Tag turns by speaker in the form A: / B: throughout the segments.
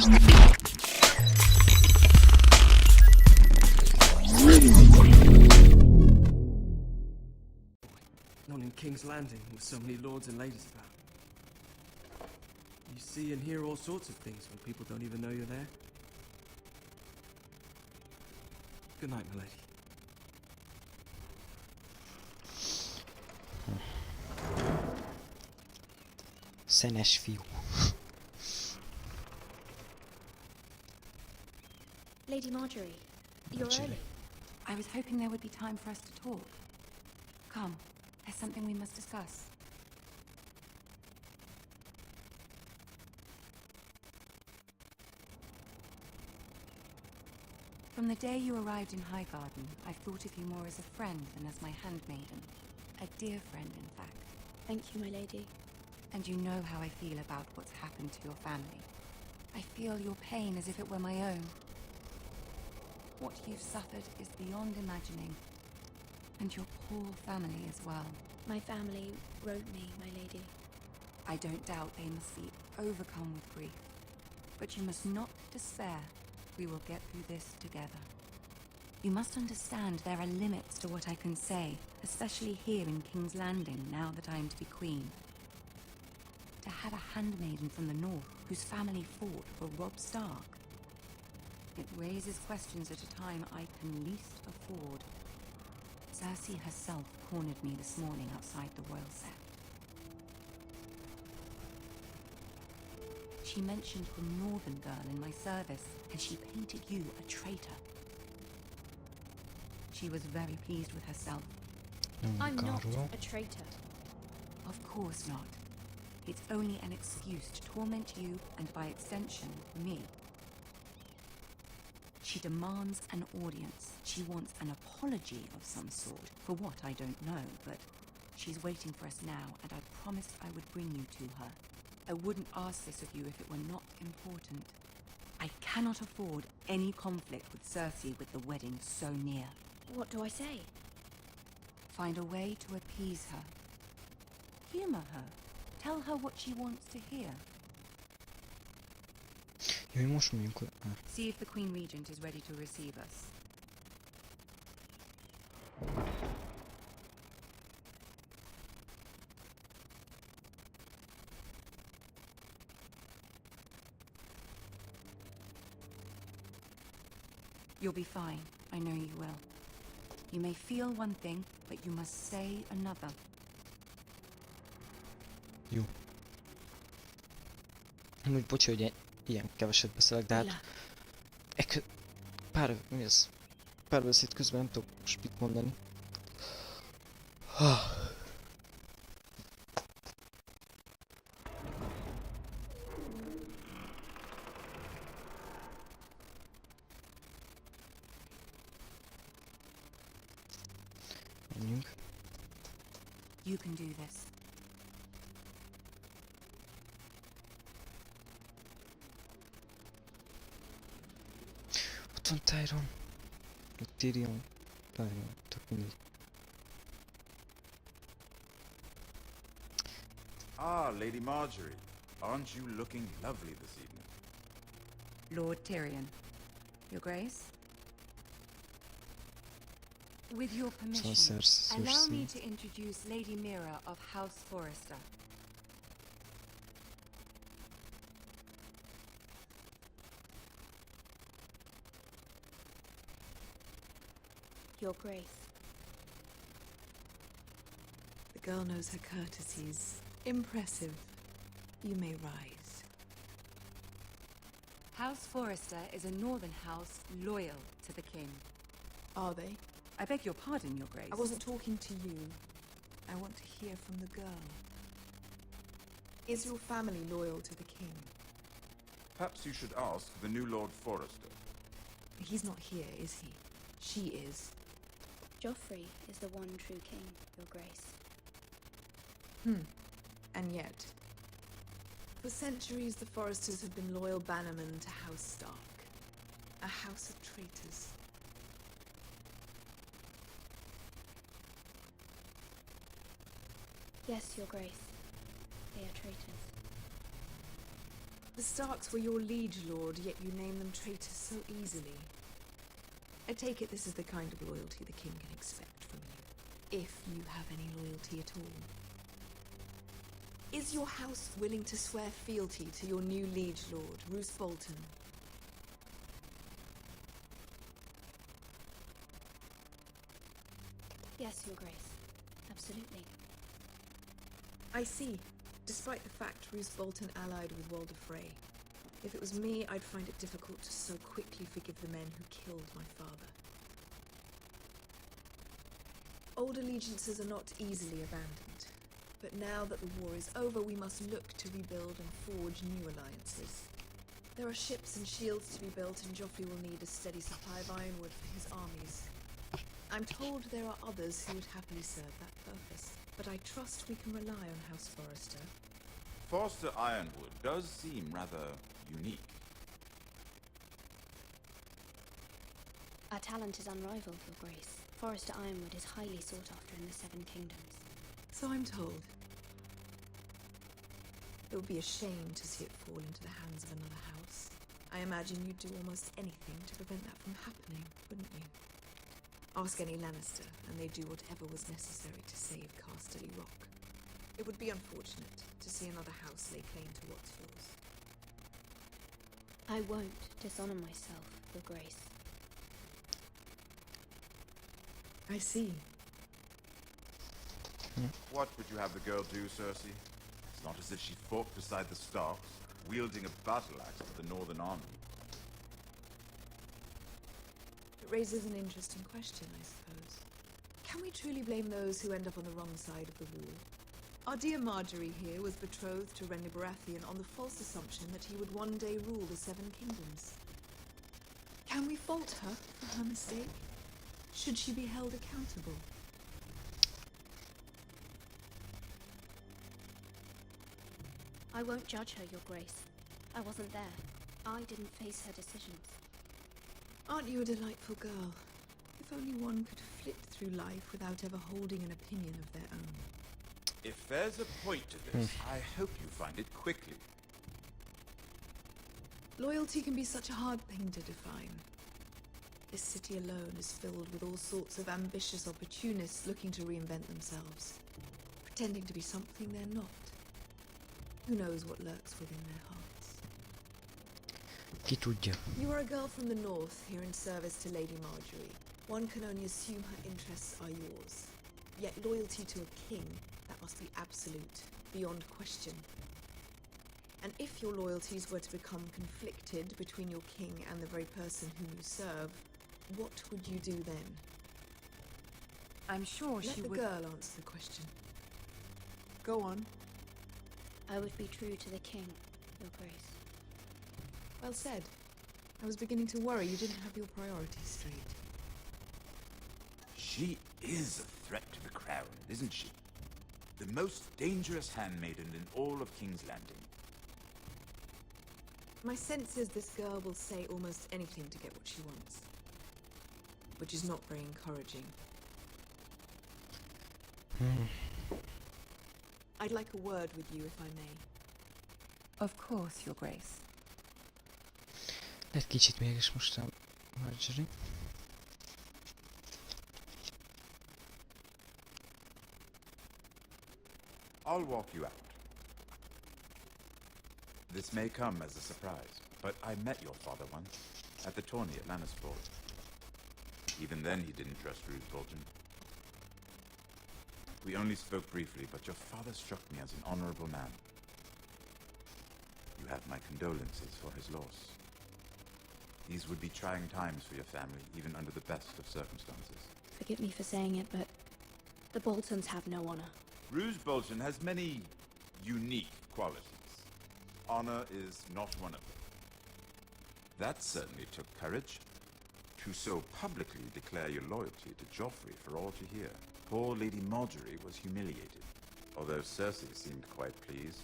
A: Not in King's Landing with so many lords and ladies about. You see and hear all sorts of things when people don't even know you're there. Good night, my lady.
B: Szenes fiú.
C: Lady Marjorie, you're early.
D: I was hoping there would be time for us to talk. Come, there's something we must discuss. From the day you arrived in Highgarden, I've thought of you more as a friend than as my handmaiden. A dear friend, in fact.
C: Thank you, my lady.
D: And you know how I feel about what's happened to your family. I feel your pain as if it were my own. What you've suffered is beyond imagining. And your poor family as well.
C: My family wrote me, my lady.
D: I don't doubt they must be overcome with grief. But you must not despair. We will get through this together. You must understand there are limits to what I can say, especially here in King's Landing, now that I am to be queen. To have a handmaiden from the north whose family fought for Robb Stark. It raises questions at a time I can least afford. Cersei herself cornered me this morning outside the royal set. She mentioned the northern girl in my service, and she painted you a traitor. She was very pleased with herself.
C: I'm not a traitor.
D: Of course not. It's only an excuse to torment you, and by extension, me. She demands an audience. She wants an apology of some sort, for what I don't know, but she's waiting for us now, and I promised I would bring you to her. I wouldn't ask this of you if it were not important. I cannot afford any conflict with Cersei with the wedding so near.
C: What do I say?
D: Find a way to appease her. Humor her. Tell her what she wants to hear.
B: Jó, hogy most mondjuk, hogy...
D: See if the Queen Regent is ready to receive us. You'll be fine. I know you will. You may feel one thing, but you must say another.
B: Jó. Amúgy bocs, hogy ilyen keveset beszélek, de hát... Párbeszéd közben nem tudok most mit mondani. Menjünk.
D: You can do this.
B: Ott van Tyrion. Vagy Tyrion. Tyrion, tök mindegy.
E: Ah, Lady Marjorie. Aren't you looking lovely this evening?
D: Lord Tyrion. Your Grace? With your permission, allow me to introduce Lady Mira of House Forrester.
C: Your Grace.
F: The girl knows her courtesies. Impressive. You may rise.
D: House Forrester is a northern house loyal to the king.
F: Are they?
D: I beg your pardon, Your Grace.
F: I wasn't talking to you. I want to hear from the girl. Is your family loyal to the king?
E: Perhaps you should ask the new Lord Forrester.
F: He's not here, is he? She is.
C: Joffrey is the one true king, Your Grace.
F: And yet, for centuries the Forresters have been loyal bannermen to House Stark. A house of traitors.
C: Yes, Your Grace. They are traitors.
F: The Starks were your liege lord, yet you name them traitors so easily. I take it this is the kind of loyalty the king can expect from you, if you have any loyalty at all. Is your house willing to swear fealty to your new liege lord, Roose Bolton?
C: Yes, Your Grace. Absolutely.
F: I see. Despite the fact Roose Bolton allied with Walder Frey. If it was me, I'd find it difficult to so quickly forgive the men who killed my father. Old allegiances are not easily abandoned. But now that the war is over, we must look to rebuild and forge new alliances. There are ships and shields to be built, and Joffrey will need a steady supply of ironwood for his armies. I'm told there are others who would happily serve that purpose, but I trust we can rely on House Forrester.
E: Forster Ironwood does seem rather unique.
C: Our talent is unrivaled, Your Grace. Forrester Ironwood is highly sought after in the Seven Kingdoms.
F: So I'm told. It would be a shame to see it fall into the hands of another house. I imagine you'd do almost anything to prevent that from happening, wouldn't you? Ask any Lannister, and they'd do whatever was necessary to save Casterly Rock. It would be unfortunate to see another house lay claim to what's yours.
C: I won't dishonor myself, Your Grace.
F: I see.
E: What would you have the girl do, Cersei? It's not as if she fought beside the Starks, wielding a battle axe for the Northern Army.
F: It raises an interesting question, I suppose. Can we truly blame those who end up on the wrong side of the wall? Our dear Marjorie here was betrothed to Renly Baratheon on the false assumption that he would one day rule the Seven Kingdoms. Can we fault her for her mistake? Should she be held accountable?
C: I won't judge her, Your Grace. I wasn't there. I didn't face her decisions.
F: Aren't you a delightful girl? If only one could flit through life without ever holding an opinion of their own.
E: If there's a point to this, I hope you find it quickly.
F: Loyalty can be such a hard thing to define. This city alone is filled with all sorts of ambitious opportunists looking to reinvent themselves, pretending to be something they're not. Who knows what lurks within their hearts?
B: Ki tudja.
F: You are a girl from the north, here in service to Lady Marjorie. One can only assume her interests are yours. Yet loyalty to a king, that must be absolute, beyond question. And if your loyalties were to become conflicted between your king and the very person whom you serve, what would you do then?
D: I'm sure
F: Let
D: she
F: the
D: would...
F: girl answer the question. Go on.
C: I would be true to the king, Your Grace.
F: Well said. I was beginning to worry you didn't have your priorities straight.
E: She is a threat to the crown, isn't she? The most dangerous handmaiden in all of King's Landing.
F: My sense is this girl will say almost anything to get what she wants. Which is not very encouraging. I'd like a word with you, if I may.
D: Of course, Your Grace.
B: Lehet kicsit mégis most a Marjorie.
E: I'll walk you out. This may come as a surprise, but I met your father once, at the tourney at Lannisport. Even then he didn't trust Roose Bolton. We only spoke briefly, but your father struck me as an honorable man. You have my condolences for his loss. These would be trying times for your family, even under the best of circumstances.
C: Forgive me for saying it, but the Boltons have no honor.
E: Roose Bolton has many unique qualities. Honor is not one of them. That certainly took courage. To so publicly declare your loyalty to Joffrey for all to hear. Poor Lady Marjorie was humiliated, although Cersei seemed quite pleased.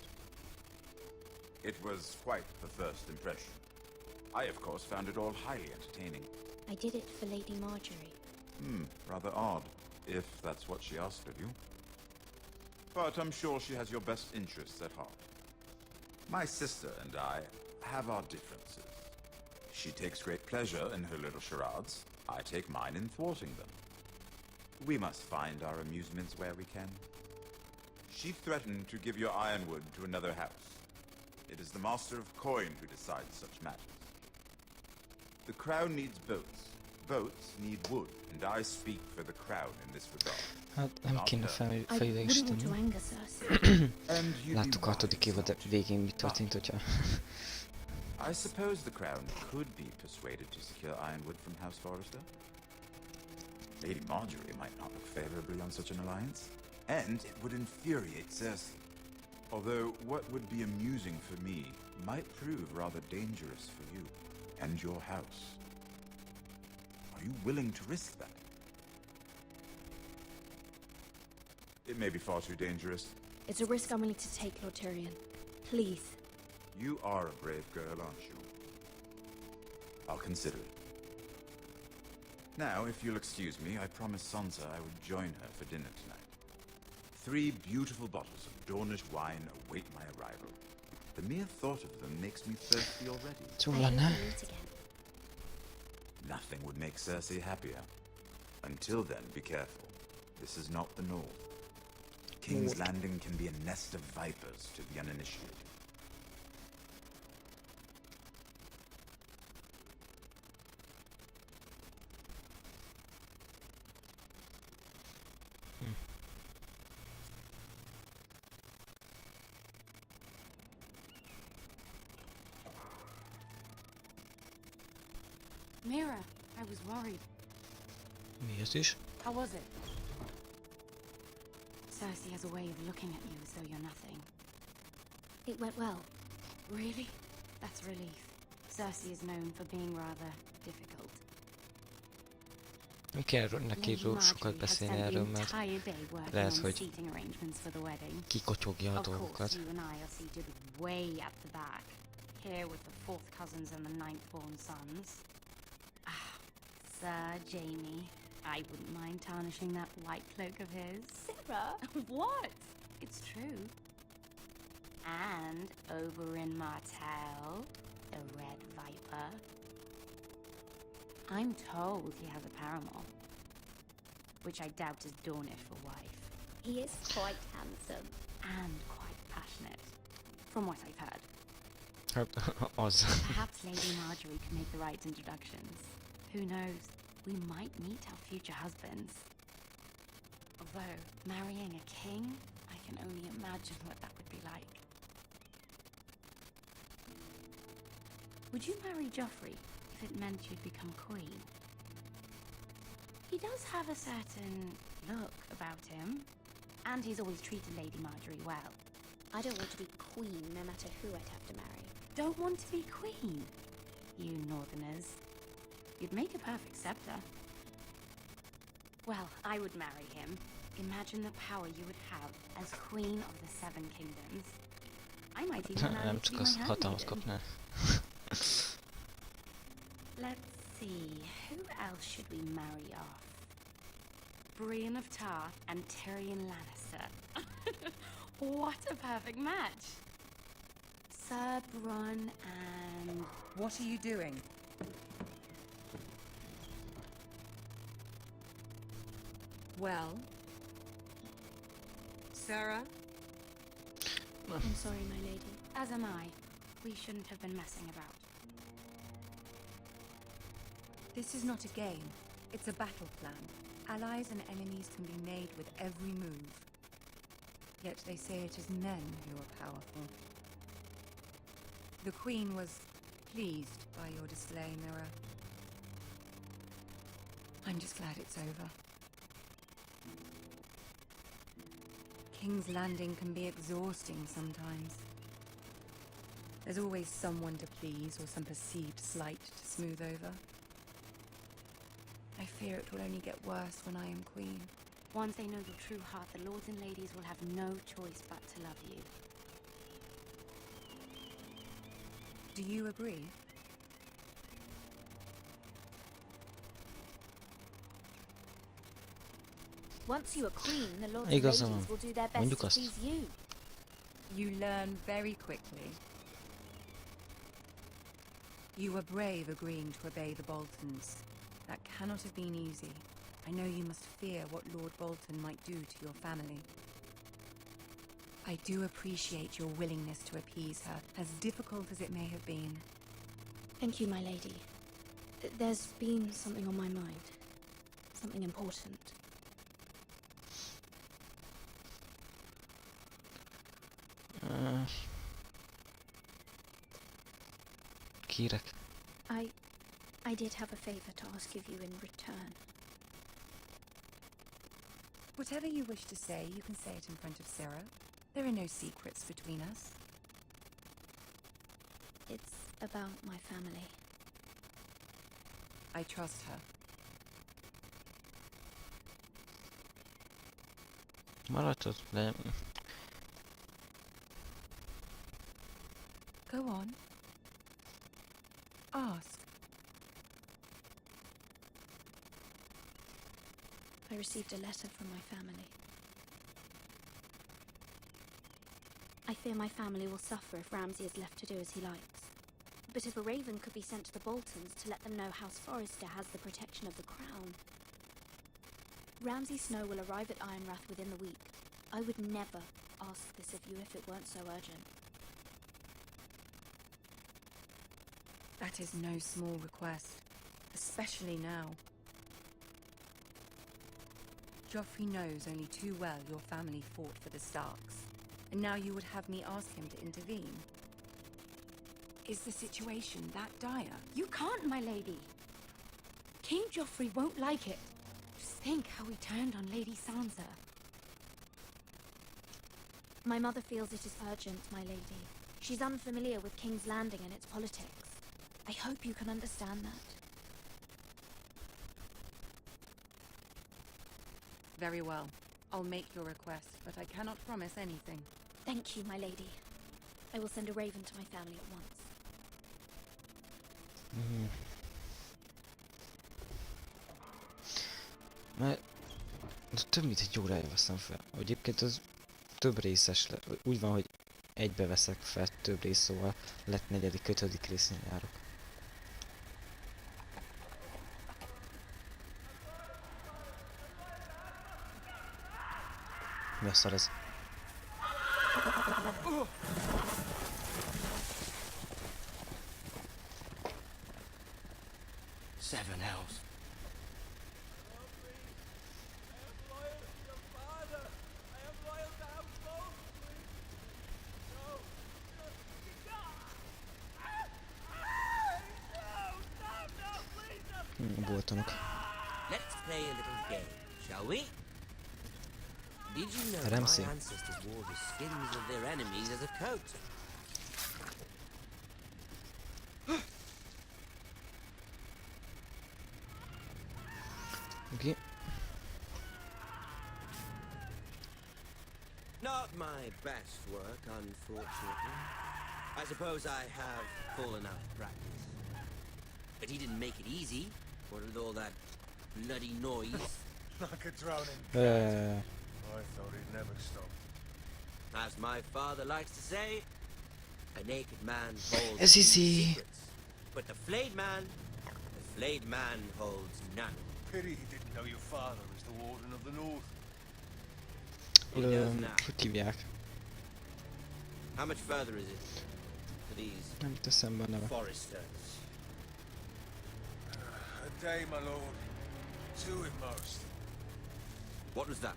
E: It was quite the first impression. I, of course, found it all highly entertaining.
C: I did it for Lady Marjorie.
E: Rather odd, if that's what she asked of you. But I'm sure she has your best interests at heart. My sister and I have our differences. She takes great pleasure in her little charades. I take mine in thwarting them. We must find our amusements where we can. She threatened to give your ironwood to another house. It is the Master of Coin who decides such matters. The crown needs boats. Boats need wood, and I speak for the crown in this regard.
B: Hát nem kéne
C: I wouldn't want to
B: fejleszteni.
C: anger Cersei.
E: And you'd
B: Láttuk
E: be
B: a hatodik
E: wise
B: évad
E: not to.
B: végén mi történt, hogyha...
E: I suppose the crown could be persuaded to secure ironwood from House Forrester. Lady Marjorie might not look favorably on such an alliance, and it would infuriate Cersei. Although what would be amusing for me might prove rather dangerous for you and your house. Are you willing to risk that? It may be far too dangerous.
C: It's a risk I'm willing to take, Lord Tyrion. Please.
E: You are a brave girl, aren't you? I'll consider it. Now, if you'll excuse me, I promised Sansa I would join her for dinner tonight. 3 beautiful bottles of Dornish wine await my arrival. The mere thought of them makes me thirsty already.
B: Jó
C: I hope
B: lenne.
C: we meet again.
E: Nothing would make Cersei happier. Until then, be careful. This is not the North. King's Landing can be a nest of vipers to the uninitiated.
D: Mira, I was worried.
B: Miért is?
D: How was it? Cersei has a way of looking at you as though you're nothing.
C: It went well.
D: Really? That's relief. Cersei is known for being rather difficult.
B: Nem kell neki
D: Lady
B: sokat
D: Marjorie has
B: beszélni
D: spent the
B: erről, mert
D: entire day working
B: lehet,
D: on
B: hogy
D: seating arrangements for the wedding.
B: kikotyogja a
D: Of course,
B: dolgokat.
D: you and I are seated way at the back, here with the 4th cousins and the 9th-born sons. Ah, Sir Jamie, I wouldn't mind tarnishing that white cloak of his.
C: Sarah?
D: What? It's true. And over in Martell, the Red Viper, I'm told he has a paramour, which I doubt is Dornish for wife,
C: He is quite handsome.
D: and quite passionate, from what I've heard.
B: Hát az.
D: Perhaps Lady Marjorie can make the right introductions. Who knows? We might meet our future husbands. Although, marrying a king, I can only imagine what that would be like. Would you marry Joffrey if it meant you'd become queen? He does have a certain look about him, and he's always treated Lady Marjorie well.
C: I don't want to be queen no matter who I'd have to marry.
D: Don't want to be queen? You northerners. You'd make a perfect scepter. Well, I would marry him. Imagine the power you would have as queen of the 7 kingdoms. I might even marry
B: Nem
D: to
B: csak
D: be
B: azt
D: my
B: hatalmat
D: handmaiden.
B: kapná.
D: Let's see, who else should we marry off? Brienne of Tarth and Tyrion Lannister. What a perfect match! Sir Bronn and...
G: What are you doing? Well? Sarah?
C: I'm sorry, my lady.
D: As am I. We shouldn't have been messing about.
G: This is not a game. It's a battle plan. Allies and enemies can be made with every move. Yet they say it is men who are powerful. The Queen was pleased by your display, Mira. I'm just glad it's over. King's Landing can be exhausting sometimes. There's always someone to please or some perceived slight to smooth over. I fear it will only get worse when I am queen.
D: Once they know your true heart, the lords and ladies will have no choice but to love you.
G: Do you agree?
C: Once you are queen, the lords and
B: Igaza van.
C: ladies will do their best
B: Mondjuk
C: to
B: azt.
C: please you.
G: You learn very quickly. You were brave agreeing to obey the Boltons. That cannot have been easy. I know you must fear what Lord Bolton might do to your family. I do appreciate your willingness to appease her, as difficult as it may have been.
C: Thank you, my lady. There's been something on my mind. Something important.
B: Kérek.
C: I did have a favor to ask of you in return.
G: Whatever you wish to say, you can say it in front of Sarah. There are no secrets between us.
C: It's about my family.
G: I trust her.
B: Maradhatod, de
G: Go on. Ask.
C: I received a letter from my family. I fear my family will suffer if Ramsay is left to do as he likes. But if a raven could be sent to the Boltons to let them know House Forrester has the protection of the crown... Ramsay Snow will arrive at Ironrath within the week. I would never ask this of you if it weren't so urgent.
G: That is no small request, especially now. Joffrey knows only too well your family fought for the Starks, and now you would have me ask him to intervene. Is the situation that dire?
C: You can't, my lady. King Joffrey won't like it. Just think how he turned on Lady Sansa. My mother feels it is urgent, my lady. She's unfamiliar with King's Landing and its politics. I hope you can understand that.
G: Very well. I'll make your request, but I cannot promise anything.
C: Thank you, my lady. I will send a raven to my family at once.
B: Mert több mint egy órája veszem fel. Egyébként az több részes úgy van, hogy egybe veszek fel több rész, szóval lett 4., 5. részén járok. Mi a szar ez?
A: Seven hells.
B: Boltonok.
H: Let's play a little game, shall we? Did you know
B: Ramsay.
H: my ancestors wore the skins of their enemies as a coat?
B: Okay.
H: Not my best work, unfortunately. I suppose I have fallen out of practice. But he didn't make it easy, what with all that bloody noise.
I: Like a drowning cat. I thought he'd never stop.
H: As my father likes to say, a naked man holds
B: Ez
H: few
B: easy.
H: secrets, but the flayed man holds none.
I: Pity he didn't know your father was the Warden of the North.
H: He does now.
B: Hogy hívják?
H: How much further is it to these
B: Nem jut eszembe a neve.
H: foresters?
I: A day, my lord. 2 at most.
H: What was that?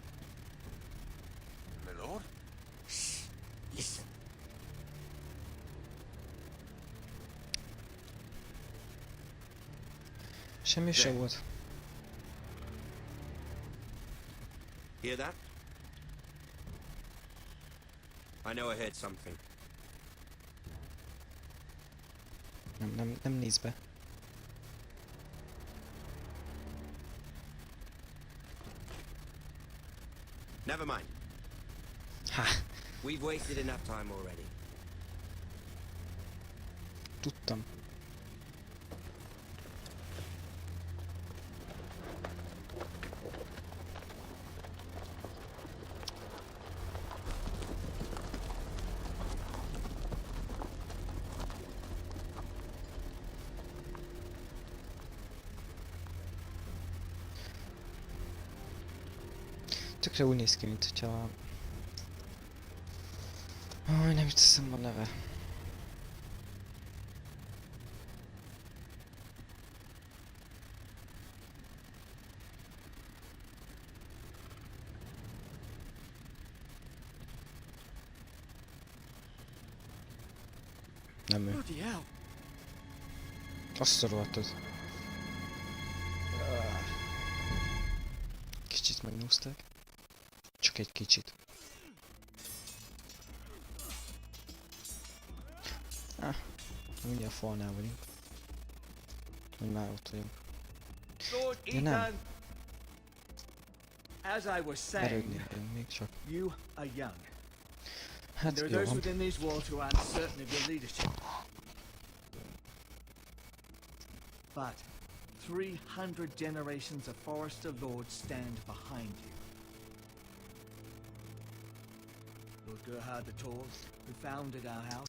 I: My lord?
H: Listen.
B: Semmi se volt.
H: Hear that? I know I heard something.
B: Nem néz be.
H: Never mind.
B: Ha!
H: We've wasted enough time already.
B: Tudtam. Tökre úgy néz ki, mint hogyha... nem jut eszembe a neve. Nem ő.
A: Bloody hell.
B: Azt a rohadtot. Kicsit megnyúzták. Csak egy kicsit. Mindjárt a falnál vagyunk. Hogy már ott vagyunk.
J: Lord
B: De nem.
J: Ethan, as I was saying,
B: Erődnél vagyunk még csak.
J: you are young.
B: Hát
J: There are
B: jó
J: those
B: van.
J: within these walls who aren't certain of your leadership. But 300 generations of Forester lords stand behind you. Lord Gerhard the Tall, who founded our house,